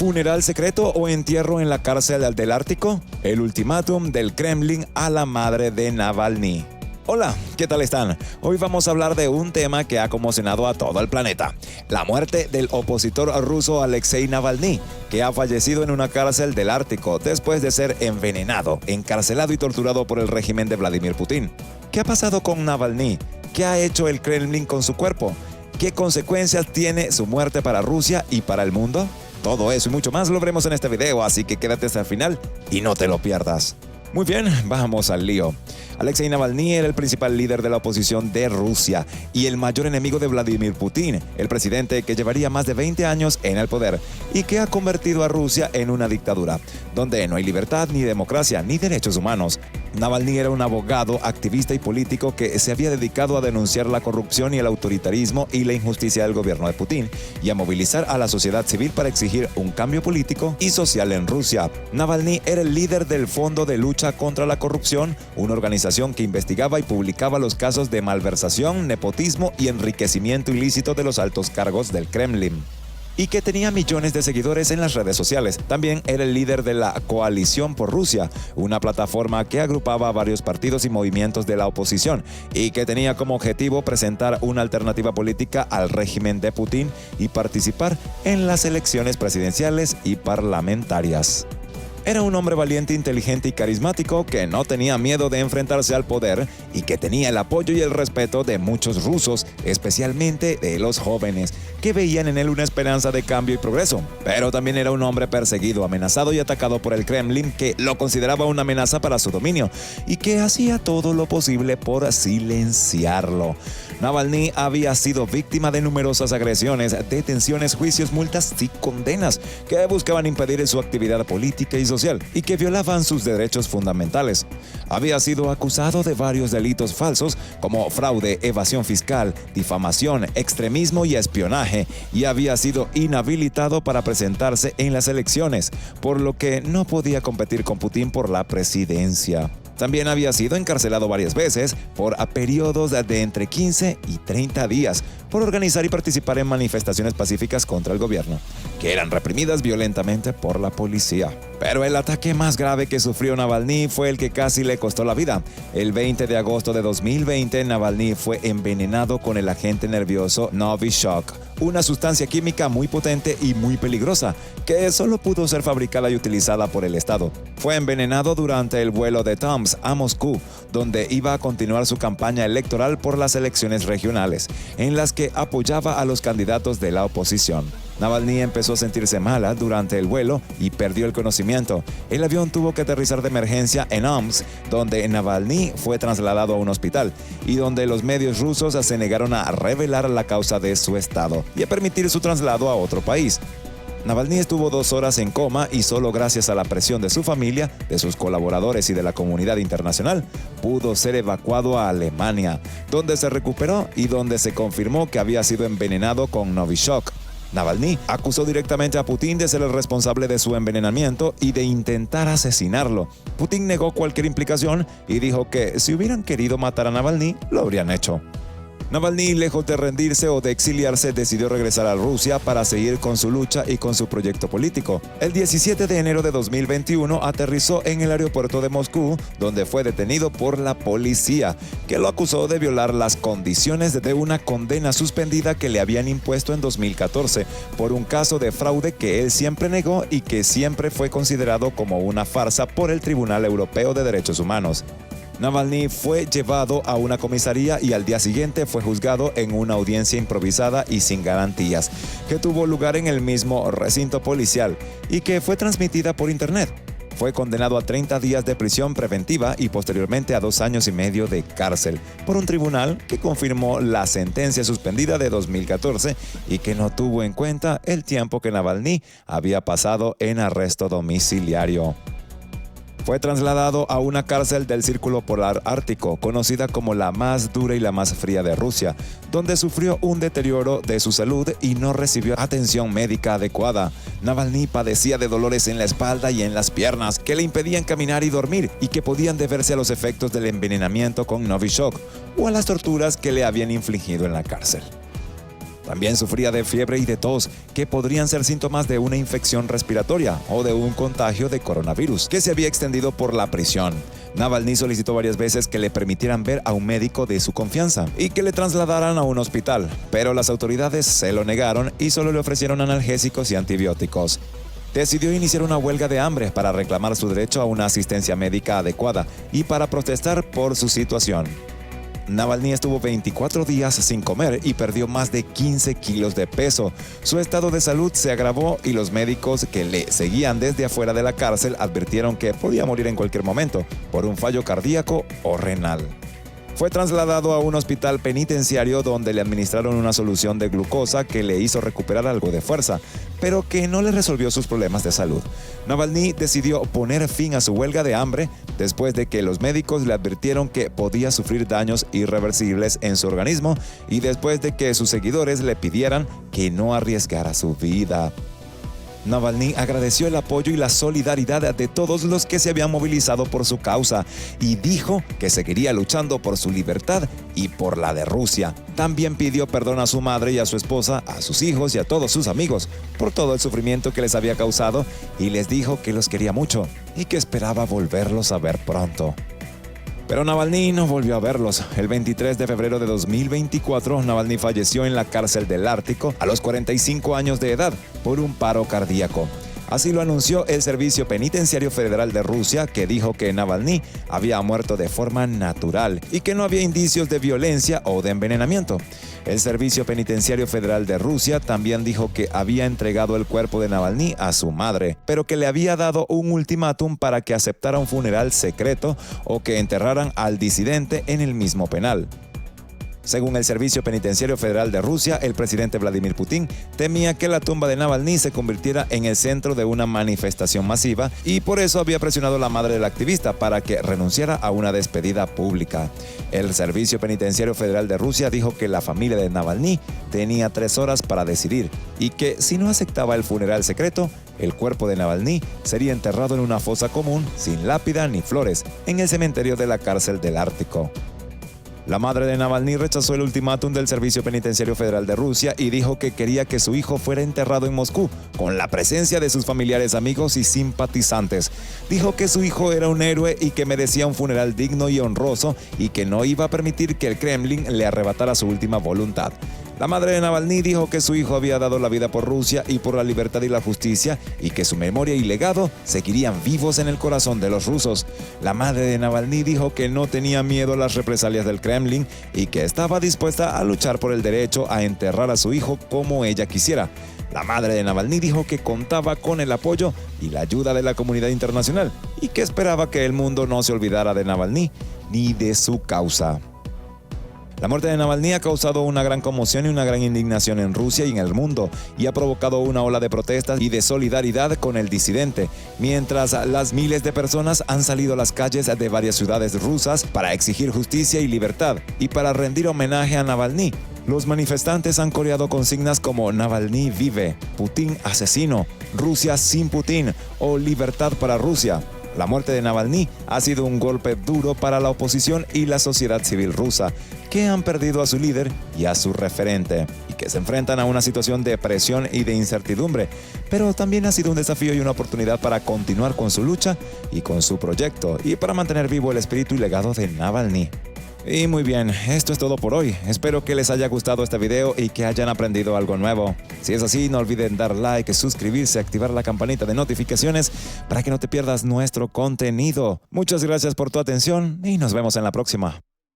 ¿Funeral secreto o entierro en la cárcel del Ártico? El ultimátum del Kremlin a la madre de Navalny. Hola, ¿qué tal están? Hoy vamos a hablar de un tema que ha conmocionado a todo el planeta. La muerte del opositor ruso Alexei Navalny, que ha fallecido en una cárcel del Ártico después de ser envenenado, encarcelado y torturado por el régimen de Vladimir Putin. ¿Qué ha pasado con Navalny? ¿Qué ha hecho el Kremlin con su cuerpo? ¿Qué consecuencias tiene su muerte para Rusia y para el mundo? Todo eso y mucho más lo veremos en este video, así que quédate hasta el final y no te lo pierdas. Muy bien, vamos al lío. Alexei Navalny era el principal líder de la oposición de Rusia y el mayor enemigo de Vladimir Putin, el presidente que llevaría más de 20 años en el poder y que ha convertido a Rusia en una dictadura, donde no hay libertad, ni democracia, ni derechos humanos. Navalny era un abogado, activista y político que se había dedicado a denunciar la corrupción y el autoritarismo y la injusticia del gobierno de Putin y a movilizar a la sociedad civil para exigir un cambio político y social en Rusia. Navalny era el líder del Fondo de Lucha contra la Corrupción, una organización que investigaba y publicaba los casos de malversación, nepotismo y enriquecimiento ilícito de los altos cargos del Kremlin, y que tenía millones de seguidores en las redes sociales. También era el líder de la Coalición por Rusia, una plataforma que agrupaba a varios partidos y movimientos de la oposición y que tenía como objetivo presentar una alternativa política al régimen de Putin y participar en las elecciones presidenciales y parlamentarias. Era un hombre valiente, inteligente y carismático que no tenía miedo de enfrentarse al poder y que tenía el apoyo y el respeto de muchos rusos, especialmente de los jóvenes, que veían en él una esperanza de cambio y progreso. Pero también era un hombre perseguido, amenazado y atacado por el Kremlin, que lo consideraba una amenaza para su dominio y que hacía todo lo posible por silenciarlo. Navalny había sido víctima de numerosas agresiones, detenciones, juicios, multas y condenas que buscaban impedir su actividad política y social y que violaban sus derechos fundamentales. Había sido acusado de varios delitos falsos como fraude, evasión fiscal, difamación, extremismo y espionaje, y había sido inhabilitado para presentarse en las elecciones, por lo que no podía competir con Putin por la presidencia. También había sido encarcelado varias veces por periodos de entre 15 y 30 días por organizar y participar en manifestaciones pacíficas contra el gobierno, que eran reprimidas violentamente por la policía. Pero el ataque más grave que sufrió Navalny fue el que casi le costó la vida. El 20 de agosto de 2020, Navalny fue envenenado con el agente nervioso Novichok, una sustancia química muy potente y muy peligrosa, que solo pudo ser fabricada y utilizada por el Estado. Fue envenenado durante el vuelo de Tomsk a Moscú, donde iba a continuar su campaña electoral por las elecciones regionales, en las que apoyaba a los candidatos de la oposición. Navalny empezó a sentirse mala durante el vuelo y perdió el conocimiento. El avión tuvo que aterrizar de emergencia en Omsk, donde Navalny fue trasladado a un hospital y donde los medios rusos se negaron a revelar la causa de su estado y a permitir su traslado a otro país. Navalny estuvo 2 horas en coma y solo gracias a la presión de su familia, de sus colaboradores y de la comunidad internacional, pudo ser evacuado a Alemania, donde se recuperó y donde se confirmó que había sido envenenado con Novichok. Navalny acusó directamente a Putin de ser el responsable de su envenenamiento y de intentar asesinarlo. Putin negó cualquier implicación y dijo que si hubieran querido matar a Navalny, lo habrían hecho. Navalny, lejos de rendirse o de exiliarse, decidió regresar a Rusia para seguir con su lucha y con su proyecto político. El 17 de enero de 2021 aterrizó en el aeropuerto de Moscú, donde fue detenido por la policía, que lo acusó de violar las condiciones de una condena suspendida que le habían impuesto en 2014 por un caso de fraude que él siempre negó y que siempre fue considerado como una farsa por el Tribunal Europeo de Derechos Humanos. Navalny fue llevado a una comisaría y al día siguiente fue juzgado en una audiencia improvisada y sin garantías, que tuvo lugar en el mismo recinto policial y que fue transmitida por internet. Fue condenado a 30 días de prisión preventiva y posteriormente a 2 años y medio de cárcel por un tribunal que confirmó la sentencia suspendida de 2014 y que no tuvo en cuenta el tiempo que Navalny había pasado en arresto domiciliario. Fue trasladado a una cárcel del Círculo Polar Ártico, conocida como la más dura y la más fría de Rusia, donde sufrió un deterioro de su salud y no recibió atención médica adecuada. Navalny padecía de dolores en la espalda y en las piernas que le impedían caminar y dormir y que podían deberse a los efectos del envenenamiento con Novichok o a las torturas que le habían infligido en la cárcel. También sufría de fiebre y de tos, que podrían ser síntomas de una infección respiratoria o de un contagio de coronavirus, que se había extendido por la prisión. Navalny solicitó varias veces que le permitieran ver a un médico de su confianza y que le trasladaran a un hospital, pero las autoridades se lo negaron y solo le ofrecieron analgésicos y antibióticos. Decidió iniciar una huelga de hambre para reclamar su derecho a una asistencia médica adecuada y para protestar por su situación. Navalny estuvo 24 días sin comer y perdió más de 15 kilos de peso. Su estado de salud se agravó y los médicos que le seguían desde afuera de la cárcel advirtieron que podía morir en cualquier momento por un fallo cardíaco o renal. Fue trasladado a un hospital penitenciario donde le administraron una solución de glucosa que le hizo recuperar algo de fuerza, pero que no le resolvió sus problemas de salud. Navalny decidió poner fin a su huelga de hambre después de que los médicos le advirtieron que podía sufrir daños irreversibles en su organismo y después de que sus seguidores le pidieran que no arriesgara su vida. Navalny agradeció el apoyo y la solidaridad de todos los que se habían movilizado por su causa y dijo que seguiría luchando por su libertad y por la de Rusia. También pidió perdón a su madre y a su esposa, a sus hijos y a todos sus amigos por todo el sufrimiento que les había causado y les dijo que los quería mucho y que esperaba volverlos a ver pronto. Pero Navalny no volvió a verlos. El 23 de febrero de 2024, Navalny falleció en la cárcel del Ártico a los 45 años de edad por un paro cardíaco. Así lo anunció el Servicio Penitenciario Federal de Rusia, que dijo que Navalny había muerto de forma natural y que no había indicios de violencia o de envenenamiento. El Servicio Penitenciario Federal de Rusia también dijo que había entregado el cuerpo de Navalny a su madre, pero que le había dado un ultimátum para que aceptara un funeral secreto o que enterraran al disidente en el mismo penal. Según el Servicio Penitenciario Federal de Rusia, el presidente Vladimir Putin temía que la tumba de Navalny se convirtiera en el centro de una manifestación masiva y por eso había presionado a la madre del activista para que renunciara a una despedida pública. El Servicio Penitenciario Federal de Rusia dijo que la familia de Navalny tenía 3 horas para decidir y que si no aceptaba el funeral secreto, el cuerpo de Navalny sería enterrado en una fosa común, sin lápida ni flores, en el cementerio de la cárcel del Ártico. La madre de Navalny rechazó el ultimátum del Servicio Penitenciario Federal de Rusia y dijo que quería que su hijo fuera enterrado en Moscú, con la presencia de sus familiares, amigos y simpatizantes. Dijo que su hijo era un héroe y que merecía un funeral digno y honroso y que no iba a permitir que el Kremlin le arrebatara su última voluntad. La madre de Navalny dijo que su hijo había dado la vida por Rusia y por la libertad y la justicia y que su memoria y legado seguirían vivos en el corazón de los rusos. La madre de Navalny dijo que no tenía miedo a las represalias del Kremlin y que estaba dispuesta a luchar por el derecho a enterrar a su hijo como ella quisiera. La madre de Navalny dijo que contaba con el apoyo y la ayuda de la comunidad internacional y que esperaba que el mundo no se olvidara de Navalny ni de su causa. La muerte de Navalny ha causado una gran conmoción y una gran indignación en Rusia y en el mundo y ha provocado una ola de protestas y de solidaridad con el disidente, mientras las miles de personas han salido a las calles de varias ciudades rusas para exigir justicia y libertad y para rendir homenaje a Navalny. Los manifestantes han coreado consignas como Navalny vive, Putin asesino, Rusia sin Putin o libertad para Rusia. La muerte de Navalny ha sido un golpe duro para la oposición y la sociedad civil rusa, que han perdido a su líder y a su referente, y que se enfrentan a una situación de presión y de incertidumbre, pero también ha sido un desafío y una oportunidad para continuar con su lucha y con su proyecto, y para mantener vivo el espíritu y legado de Navalny. Y muy bien, esto es todo por hoy. Espero que les haya gustado este video y que hayan aprendido algo nuevo. Si es así, no olviden dar like, suscribirse, activar la campanita de notificaciones para que no te pierdas nuestro contenido. Muchas gracias por tu atención y nos vemos en la próxima.